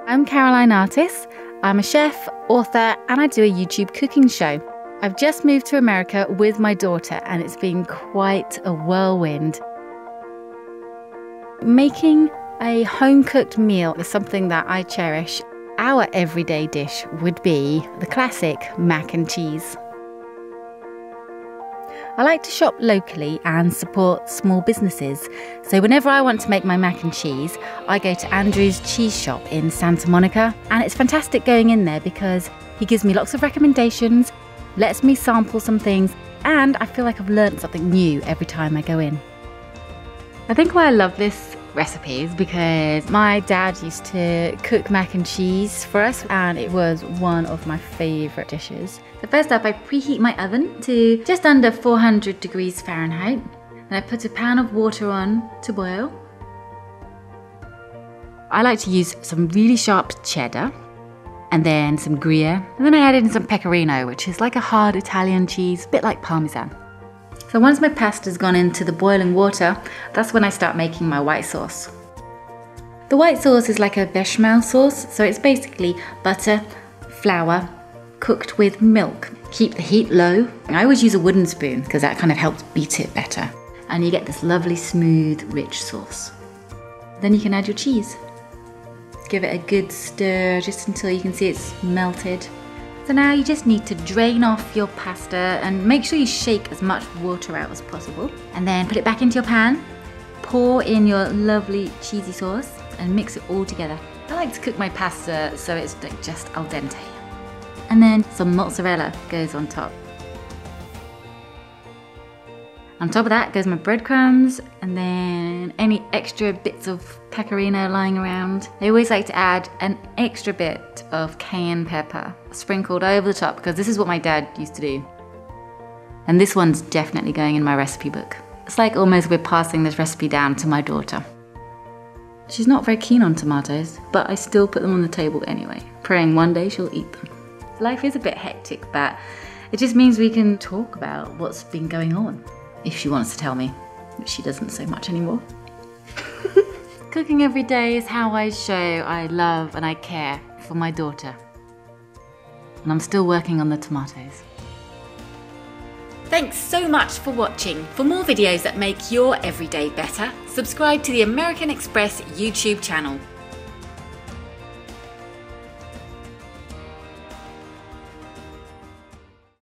I'm Caroline Artiss. I'm a chef, author, and I do a YouTube cooking show. I've just moved to America with my daughter, and it's been quite a whirlwind. Making a home-cooked meal is something that I cherish. Our everyday dish would be the classic mac and cheese. I like to shop locally and support small businesses. So whenever I want to make my mac and cheese, I go to Andrew's cheese shop in Santa Monica. And it's fantastic going in there because he gives me lots of recommendations, lets me sample some things, and I feel like I've learned something new every time I go in. I think why I love this recipe is because my dad used to cook mac and cheese for us, and it was one of my favourite dishes. So first up, I preheat my oven to just under 400 degrees Fahrenheit. Then I put a pan of water on to boil. I like to use some really sharp cheddar and then some gruyere. And then I add in some pecorino, which is like a hard Italian cheese, a bit like Parmesan. So once my pasta's gone into the boiling water, that's when I start making my white sauce. The white sauce is like a bechamel sauce, so it's basically butter, flour, cooked with milk. Keep the heat low. I always use a wooden spoon because that kind of helps beat it better. And you get this lovely, smooth, rich sauce. Then you can add your cheese. Give it a good stir just until you can see it's melted. So now you just need to drain off your pasta and make sure you shake as much water out as possible. And then put it back into your pan, pour in your lovely cheesy sauce and mix it all together. I like to cook my pasta so it's just al dente. And then some mozzarella goes on top. On top of that goes my breadcrumbs and then any extra bits of pecorino lying around. I always like to add an extra bit of cayenne pepper sprinkled over the top because this is what my dad used to do. And this one's definitely going in my recipe book. It's like almost we're passing this recipe down to my daughter. She's not very keen on tomatoes, but I still put them on the table anyway, praying one day she'll eat them. Life is a bit hectic, but it just means we can talk about what's been going on. If she wants to tell me, which she doesn't so much anymore. Cooking every day is how I show I love and I care for my daughter. And I'm still working on the tomatoes. Thanks so much for watching. For more videos that make your everyday better, subscribe to the American Express YouTube channel.